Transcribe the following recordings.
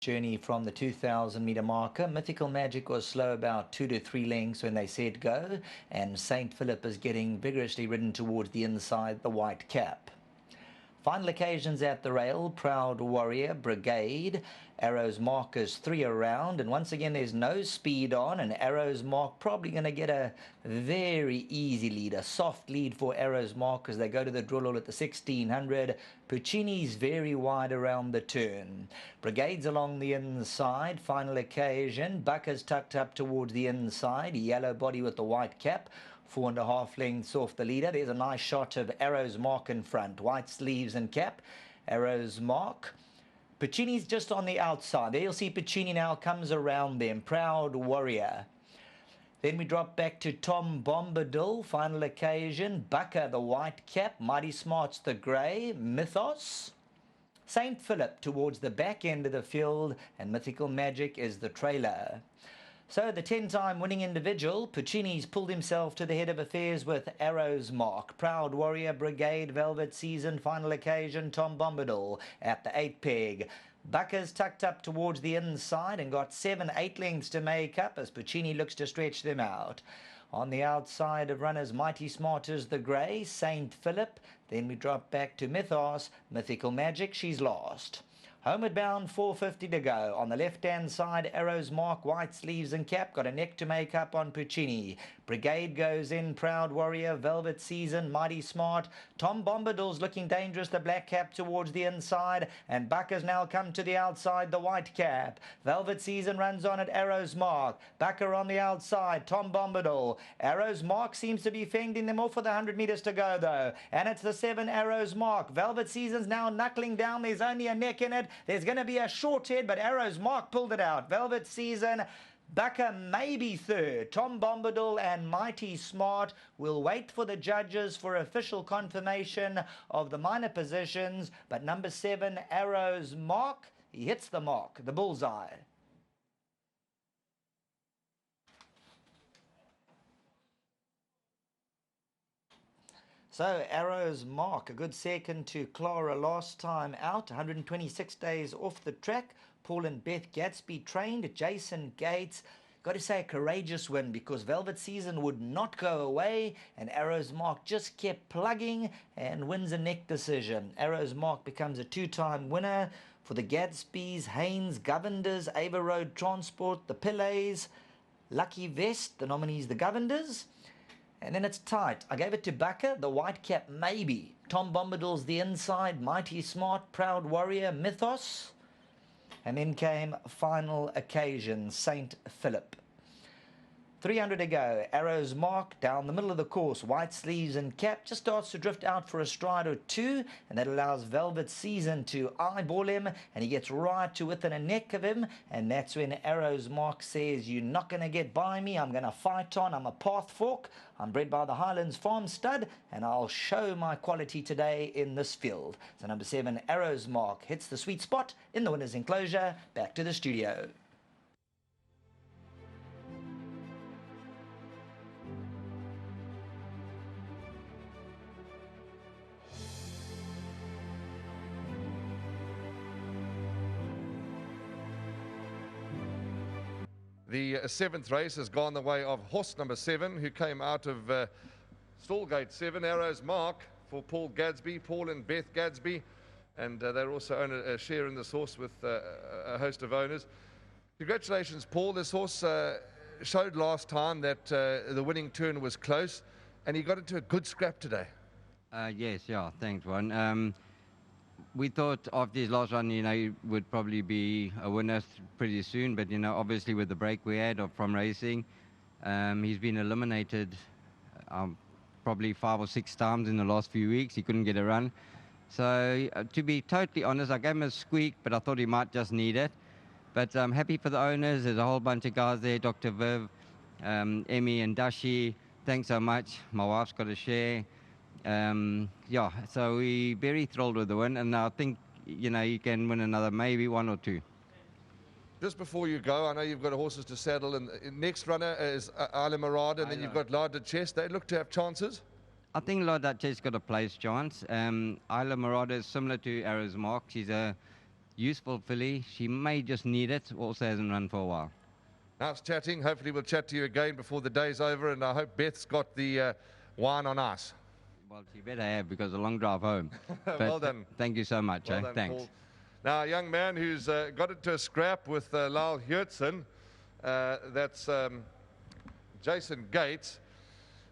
journey from the 2,000-meter marker. Mythical Magic was slow about 2 to 3 lengths when they said go, and St. Philip is getting vigorously ridden towards the inside, the white cap. Final occasions at the rail, Proud Warrior, Brigade, Arrow's Mark is 3 around, and once again there's no speed on, and Arrow's Mark probably going to get a very easy lead, a soft lead for Arrow's Mark as they go to the drill hole at the 1600. Puccini's very wide around the turn. Brigade's along the inside, final occasion, Bucker's tucked up towards the inside, yellow body with the white cap. 4.5 lengths off the leader. There's a nice shot of Arrow's Mark in front. White sleeves and cap. Arrow's Mark. Puccini's just on the outside. There you'll see Puccini now comes around them. Proud Warrior. Then we drop back to Tom Bombadil. Final occasion. Bucker, the white cap. Mighty Smart's the grey. Mythos. St. Philip towards the back end of the field. And Mythical Magic is the trailer. So the 10-time winning individual, Puccini's pulled himself to the head of affairs with Arrow's Mark. Proud Warrior, Brigade, Velvet Season, final occasion, Tom Bombadil at the 8 peg. Bucker's tucked up towards the inside and got 7-8 lengths to make up as Puccini looks to stretch them out. On the outside of runners, Mighty Smart is the grey, St. Philip. Then we drop back to Mythos, Mythical Magic, she's lost. Homeward bound, 4:50 to go. On the left-hand side, Arrow's Mark, white sleeves and cap. Got a neck to make up on Puccini. Brigade goes in, Proud Warrior, Velvet Season, Mighty Smart. Tom Bombadil's looking dangerous, the black cap towards the inside. And Bucker's now come to the outside, the white cap. Velvet Season runs on at Arrow's Mark. Bucker on the outside, Tom Bombadil. Arrow's Mark seems to be fending them off with 100 metres to go, though. And it's the 7 Arrow's Mark. Velvet Season's now knuckling down. There's only a neck in it. There's going to be a short head, but Arrow's Mark pulled it out. Velvet Season, Bucker maybe third. Tom Bombadil and Mighty Smart will wait for the judges for official confirmation of the minor positions. But number 7, Arrow's Mark, he hits the mark, the bullseye. So Arrow's Mark, a good second to Clara last time out, 126 days off the track. Paul and Beth Gadsby trained. Jason Gates, got to say a courageous win because Velvet Season would not go away and Arrow's Mark just kept plugging and wins a neck decision. Arrow's Mark becomes a 2-time winner for the Gadsbys, Haynes, Governors, Ava Road Transport, the Pillets, Lucky Vest, the nominees, the Governors. And then it's tight. I gave it to Bucker, the white cap, maybe. Tom Bombadil's the inside, Mighty Smart, Proud Warrior, Mythos. And then came final occasion, St. Philip. 300 to go. Arrow's Mark down the middle of the course. White sleeves and cap. Just starts to drift out for a stride or two. And that allows Velvet Season to eyeball him. And he gets right to within a neck of him. And that's when Arrow's Mark says, you're not going to get by me. I'm going to fight on. I'm a path fork. I'm bred by the Highlands Farm Stud. And I'll show my quality today in this field. So number 7, Arrow's Mark hits the sweet spot in the winner's enclosure. Back to the studio. The 7th race has gone the way of horse number 7, who came out of Stallgate 7, Arrow's Mark, for Paul Gadsby, Paul and Beth Gadsby, and they also own a share in this horse with a host of owners. Congratulations, Paul. This horse showed last time that the winning turn was close, and he got into a good scrap today. Yes, yeah, thanks, Ron. We thought after his last run, he would probably be a winner pretty soon. But, obviously with the break we had from racing, he's been eliminated probably 5 or 6 times in the last few weeks. He couldn't get a run. So, to be totally honest, I gave him a squeak, but I thought he might just need it. But I'm happy for the owners. There's a whole bunch of guys there, Dr. Viv, Emmy and Dashi. Thanks so much. My wife's got a share. Yeah, so we're very thrilled with the win, and I think, you can win another maybe 1 or 2. Just before you go, I know you've got horses to saddle, and the next runner is Isla Marada, and then you've got La Duchesse. They look to have chances. I think La Duchesse got a place chance. Isla Marada is similar to Arrow's Mark. She's a useful filly. She may just need it. Also hasn't run for a while. Nice chatting. Hopefully we'll chat to you again before the day's over, and I hope Beth's got the wine on ice. Well, she better have, because a long drive home. Well done. Thank you so much. Well done, Thanks. Paul. Now, a young man who's got into a scrap with Lyle Hurtson, that's Jason Gates.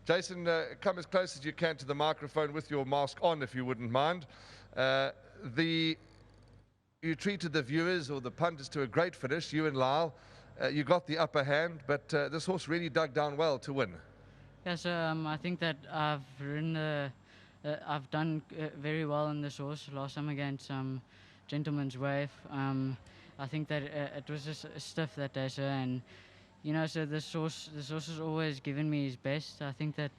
Jason, come as close as you can to the microphone with your mask on, if you wouldn't mind. You treated the viewers or the punters to a great finish, you and Lyle. You got the upper hand, but this horse really dug down well to win. Yes, I think that I've done very well in this horse last time against Gentleman's Wave. I think that it was just stiff that day, sir, and you know, so this horse has always given me his best. I think that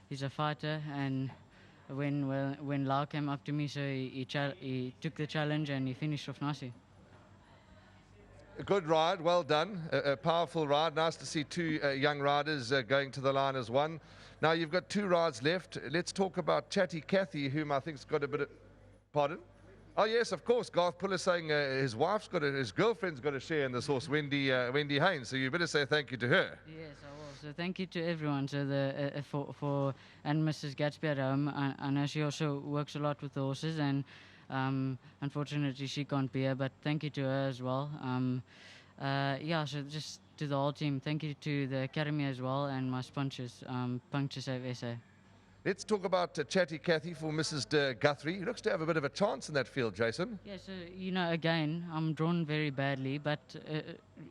he's a fighter, and when Lau came up to me, so he took the challenge and he finished off nicely. A good ride, well done. A powerful ride. Nice to see two young riders going to the line as one. Now you've got 2 rides left. Let's talk about Chatty Cathy, whom I think's got a bit of... Pardon? Oh yes, of course. Garth Puller saying his girlfriend's got a share in this horse, Wendy Haynes. So you better say thank you to her. Yes, I will. So thank you to everyone. So for and Mrs. Gatsby at home. I know she also works a lot with the horses, and unfortunately she can't be here. But thank you to her as well. Yeah. So just to the whole team, thank you to the academy as well, and my sponsors, Puncture Save SA. Let's talk about Chatty Cathy for Mrs. Guthrie. He looks to have a bit of a chance in that field, Jason. Yeah, so, you know, again, I'm drawn very badly, but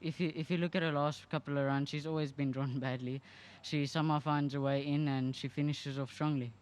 if you look at her last couple of runs, she's always been drawn badly. She somehow finds a way in, and she finishes off strongly.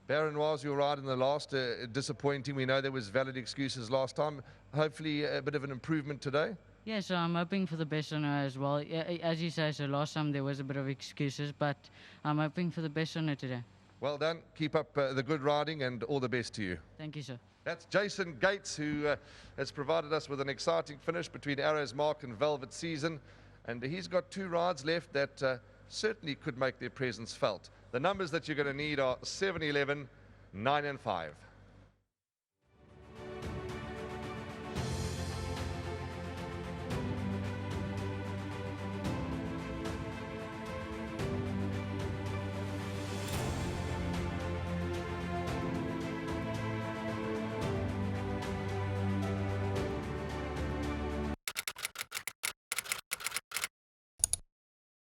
Baron, was your ride in the last disappointing? We know there was valid excuses last time. Hopefully a bit of an improvement today. Yeah, so I'm hoping for the best on her as well. As you say, so last time there was a bit of excuses, but I'm hoping for the best on her today. Well done. Keep up the good riding, and all the best to you. Thank you, sir. That's Jason Gates, who has provided us with an exciting finish between Arrow's Mark and Velvet Season. And he's got 2 rides left that certainly could make their presence felt. The numbers that you're going to need are 7, 11, 9 and 5.